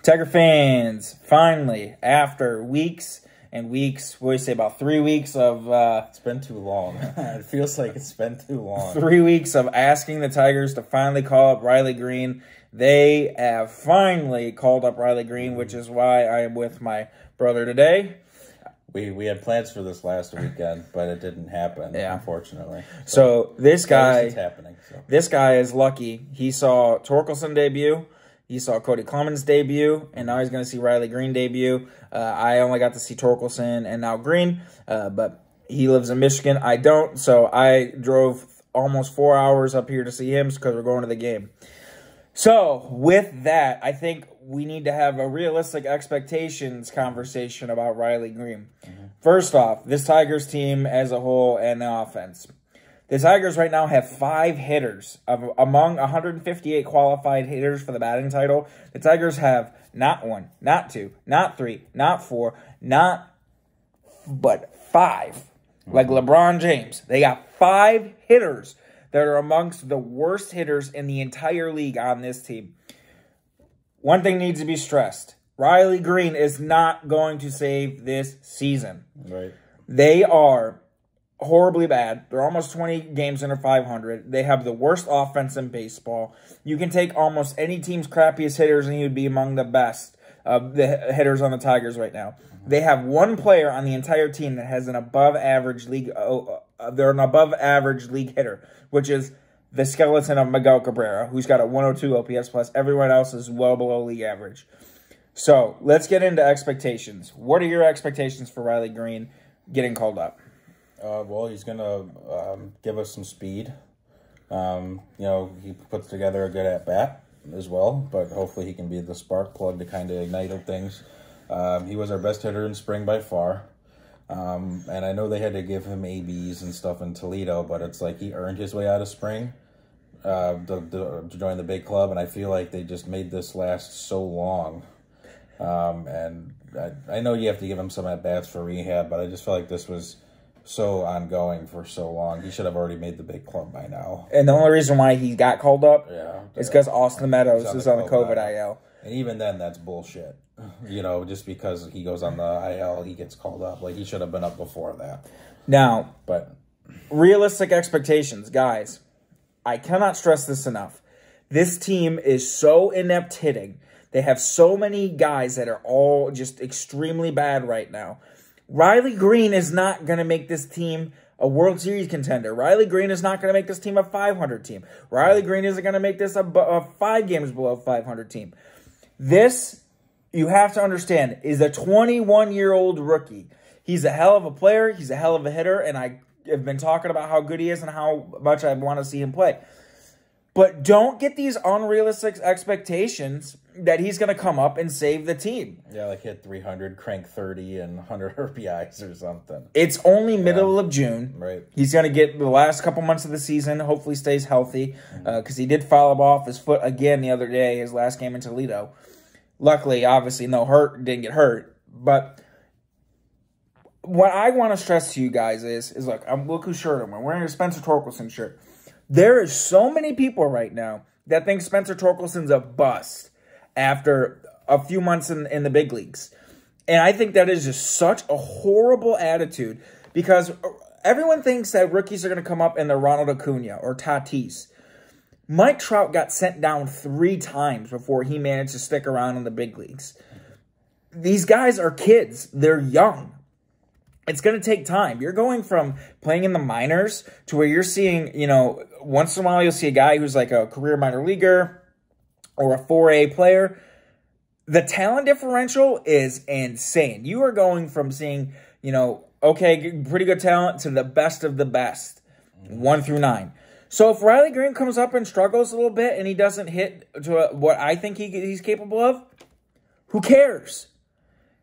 Tiger fans, finally, after weeks and weeks, what do you say, about 3 weeks of... it's been too long. It feels like it's been too long. 3 weeks of asking the Tigers to finally call up Riley Greene. They have finally called up Riley Greene, which is why I am with my brother today. We had plans for this last weekend, but it didn't happen, unfortunately. So this guy... It's happening. So. This guy is lucky. He saw Torkelson debut. He saw Cody Clemens debut, and now he's going to see Riley Greene debut. I only got to see Torkelson and now Greene, but he lives in Michigan. I don't, so I drove almost 4 hours up here to see him because we're going to the game. So, with that, I think we need to have a realistic expectations conversation about Riley Greene. First off, this Tigers team as a whole and the offense. The Tigers right now have 5 hitters. Among 158 qualified hitters for the batting title, the Tigers have not 1, not 2, not 3, not 4, but 5. Like LeBron James. They got 5 hitters that are amongst the worst hitters in the entire league on this team. One thing needs to be stressed. Riley Greene is not going to save this season. Right. They are horribly bad. They're almost 20 games under 500. They have the worst offense in baseball. You can take almost any team's crappiest hitters and you'd be among the best of the hitters on the Tigers right now. They have one player on the entire team that has an above-average league. They're an above-average league hitter, which is the skeleton of Miguel Cabrera, who's got a 102 OPS plus. Everyone else is well below league average. So let's get into expectations. What are your expectations for Riley Greene getting called up? Well, he's going to give us some speed. He puts together a good at-bat as well, but hopefully he can be the spark plug to kind of ignite things. He was our best hitter in spring by far. And I know they had to give him ABs and stuff in Toledo, but it's like he earned his way out of spring to join the big club, and I feel like they just made this last so long. And I know you have to give him some at-bats for rehab, but I just feel like this was so ongoing for so long. He should have already made the big club by now. And the only reason why he got called up is because Austin Meadows is on the COVID IL. And even then, that's bullshit. Just because he goes on the IL, he gets called up. Like, he should have been up before that. Now, realistic expectations, guys. I cannot stress this enough. This team is so inept hitting. They have so many guys that are all just extremely bad right now. Riley Greene is not going to make this team a World Series contender. Riley Greene is not going to make this team a 500 team. Riley Greene isn't going to make this a 5 games below 500 team. This, you have to understand, is a 21-year-old rookie. He's a hell of a player. He's a hell of a hitter, and I have been talking about how good he is and how much I want to see him play. But don't get these unrealistic expectations that he's going to come up and save the team. Yeah, like hit 300, crank 30, and 100 RBIs or something. It's only middle of June. Right. He's going to get the last couple months of the season. Hopefully stays healthy because he did foul off his foot again the other day, his last game in Toledo. Luckily, obviously, didn't get hurt. But what I want to stress to you guys is look whose shirt I'm wearing. I'm wearing a Spencer Torkelson shirt. There is so many people right now that think Spencer Torkelson's a bust after a few months in the big leagues. And I think that is just such a horrible attitude because everyone thinks that rookies are going to come up and they're Ronald Acuna or Tatis. Mike Trout got sent down 3 times before he managed to stick around in the big leagues. These guys are kids. They're young. It's going to take time. You're going from playing in the minors to where you're seeing, once in a while you'll see a guy who's like a career minor leaguer or a 4A player. The talent differential is insane. You are going from seeing, okay, pretty good talent to the best of the best, 1 through 9. So if Riley Greene comes up and struggles a little bit and he doesn't hit to what I think he's capable of, who cares?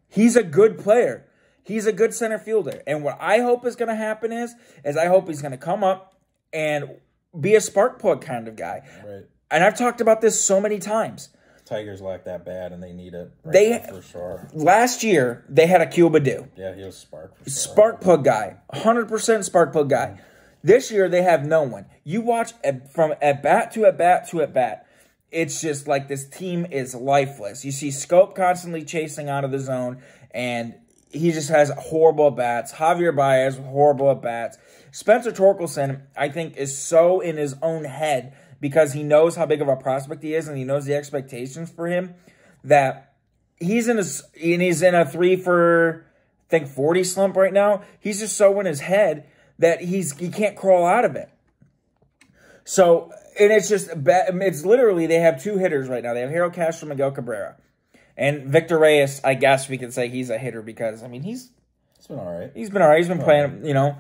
He's a good player. He's a good center fielder. And what I hope is going to happen is I hope he's going to come up and be a spark plug kind of guy. Right. And I've talked about this so many times. Tigers lack that bad, and they need it for sure. Last year, they had a Badu. Yeah, he was spark. For sure. Spark plug guy. 100% spark plug guy. This year, they have no one. You watch from at-bat to at-bat to at-bat. it's just like this team is lifeless. You see Scope constantly chasing out of the zone, and he just has horrible bats. Javier Baez, horrible at bats. Spencer Torkelson, I think, is so in his own head because he knows how big of a prospect he is and he knows the expectations for him that he's in a 3 for, I think, 40 slump right now. He's just so in his head that he can't crawl out of it. So, and it's just, it's literally, they have 2 hitters right now. They have Harold Castro, Miguel Cabrera. And Victor Reyes, I guess we could say he's a hitter because, I mean, he's been all right. He's been all right. He's been playing, you know.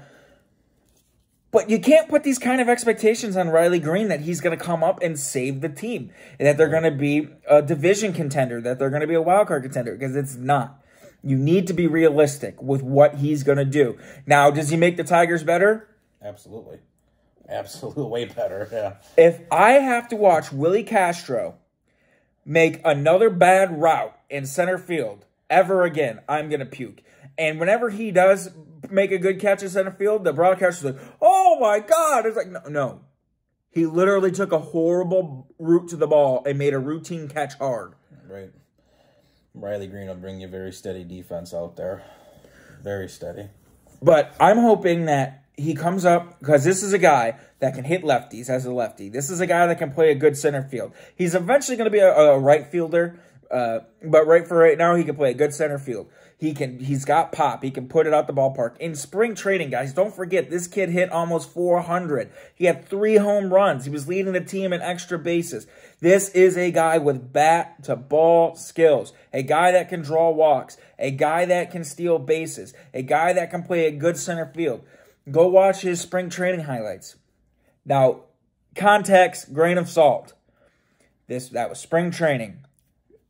But you can't put these kind of expectations on Riley Greene that he's going to come up and save the team, and that they're going to be a division contender, that they're going to be a wild card contender, because it's not. You need to be realistic with what he's going to do. Now, does he make the Tigers better? Absolutely. Absolutely way better, yeah. If I have to watch Willie Castro make another bad route in center field ever again, I'm going to puke. And whenever he does make a good catch in center field, the broadcaster's like, oh my God. It's like, no. He literally took a horrible route to the ball and made a routine catch hard. Right. Riley Greene will bring you very steady defense out there. Very steady. But I'm hoping that he comes up, because this is a guy that can hit lefties as a lefty. This is a guy that can play a good center field. He's eventually going to be a right fielder, but right for right now, he can play a good center field. He's got pop. He can put it out the ballpark. In spring training, guys, don't forget, this kid hit almost 400. He had 3 home runs. He was leading the team in extra bases. This is a guy with bat-to-ball skills, a guy that can draw walks, a guy that can steal bases, a guy that can play a good center field. Go watch his spring training highlights. Now, context, grain of salt. That was spring training.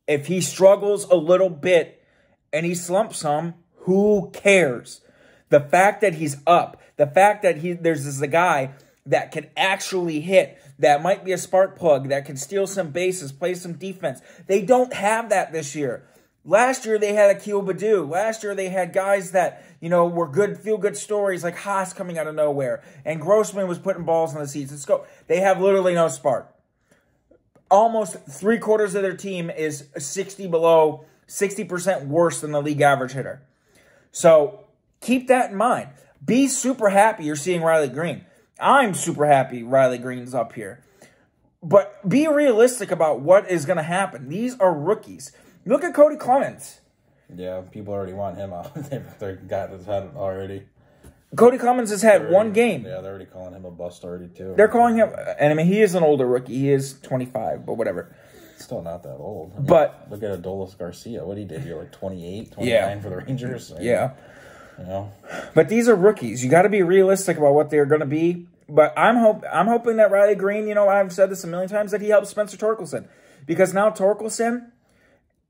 If he struggles a little bit and he slumps some, who cares? The fact that he's up, the fact that there's a guy that can actually hit, that might be a spark plug, that can steal some bases, play some defense. They don't have that this year. Last year, they had Akil Baddoo. Last year, they had guys that, you know, were good, feel-good stories, like Haas coming out of nowhere. And Grossman was putting balls in the seats. Let's go. They have literally no spark. Almost 3/4 of their team is 60% worse than the league average hitter. So keep that in mind. Be super happy you're seeing Riley Greene. I'm super happy Riley Greene's up here. But be realistic about what is going to happen. These are rookies. Look at Cody Clemens. Yeah, people already want him out. They've got his head already. Cody Clemens has had one game. Yeah, they're already calling him a bust already, too. They're calling him, and I mean, he is an older rookie. He is 25, but whatever. Still not that old. I mean, but look at Adolis Garcia. What he did here, like 28, 29 for the Rangers. I mean, yeah. You know. But these are rookies. You got to be realistic about what they're going to be. But I'm hoping that Riley Greene, you know, I've said this a million times, that he helps Spencer Torkelson. Because now Torkelson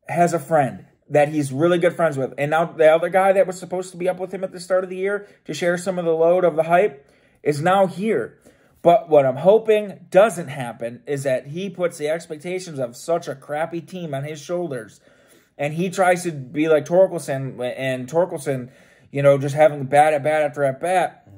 has a friend that he's really good friends with. And now the other guy that was supposed to be up with him at the start of the year to share some of the load of the hype is now here. But what I'm hoping doesn't happen is that he puts the expectations of such a crappy team on his shoulders. And he tries to be like Torkelson, and Torkelson, you know, just having bat at bat after at bat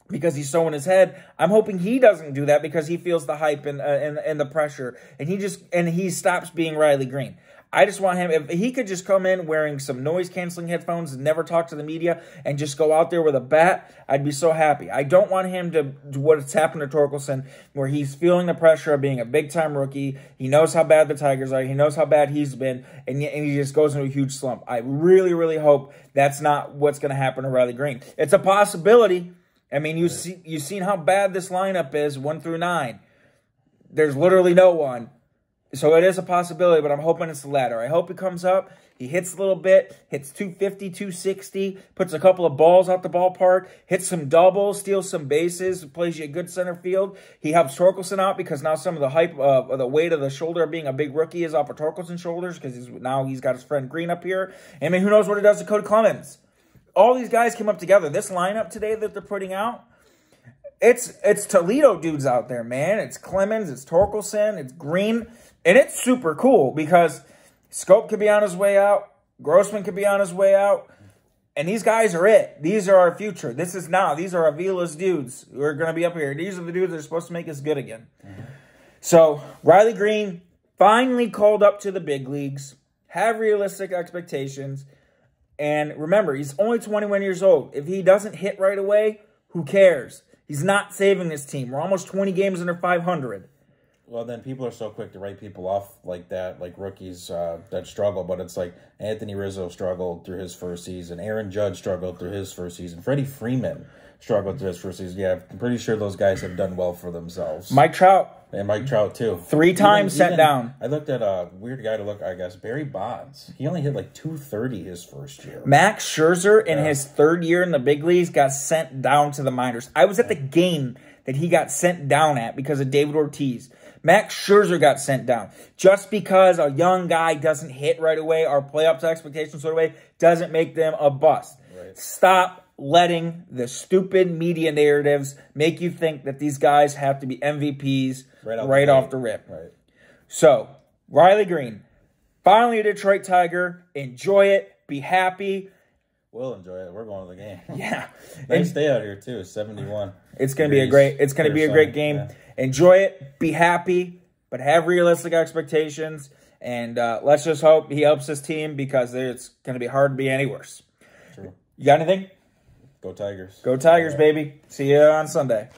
because he's so in his head. I'm hoping he doesn't do that because he feels the hype and the pressure. And he stops being Riley Greene. I just want him, if he could just come in wearing some noise-canceling headphones and never talk to the media and just go out there with a bat, I'd be so happy. I don't want him to do what's happened to Torkelson, where he's feeling the pressure of being a big-time rookie. He knows how bad the Tigers are. He knows how bad he's been, and he just goes into a huge slump. I really, really hope that's not what's going to happen to Riley Greene. It's a possibility. I mean, you've seen how bad this lineup is, 1 through 9. There's literally no one. So it is a possibility, but I'm hoping it's the latter. I hope he comes up, he hits a little bit, hits 250, 260, puts a couple of balls out the ballpark, hits some doubles, steals some bases, plays you a good center field. He helps Torkelson out because now some of the hype, the weight of the shoulder of being a big rookie is off of Torkelson's shoulders because now he's got his friend Greene up here. I mean, who knows what it does to Cody Clemens. All these guys came up together. This lineup today that they're putting out, it's Toledo dudes out there, man. It's Clemens, it's Torkelson, it's Greene. And it's super cool because Scope could be on his way out. Grossman could be on his way out. And these guys are it. These are our future. This is now. These are Avila's dudes who are going to be up here. These are the dudes that are supposed to make us good again. So, Riley Greene, finally called up to the big leagues. Have realistic expectations. And remember, he's only 21 years old. If he doesn't hit right away, who cares? He's not saving this team. We're almost 20 games under 500. Well, then people are so quick to write people off like that, like rookies that struggle. But it's like Anthony Rizzo struggled through his first season. Aaron Judge struggled through his first season. Freddie Freeman struggled through his first season. Yeah, I'm pretty sure those guys have done well for themselves. Mike Trout. And Mike Trout, too. 3 times sent down. I looked at a weird guy to look, I guess, Barry Bonds. He only hit like 230 his first year. Max Scherzer, in his 3rd year in the big leagues, got sent down to the minors. I was at the game that he got sent down at because of David Ortiz. Max Scherzer got sent down. Just because a young guy doesn't hit right away or play up to expectations right away doesn't make them a bust. Right. Stop letting the stupid media narratives make you think that these guys have to be MVPs right off the rip. Right. So, Riley Greene, finally a Detroit Tiger. Enjoy it. Be happy. We'll enjoy it. We're going to the game. Yeah. Nice day out here, too. 71. It's going to be a great game. Yeah. Enjoy it. Be happy. But have realistic expectations. And let's just hope he helps his team because it's going to be hard to be any worse. True. You got anything? Go Tigers. Go Tigers, baby. See you on Sunday.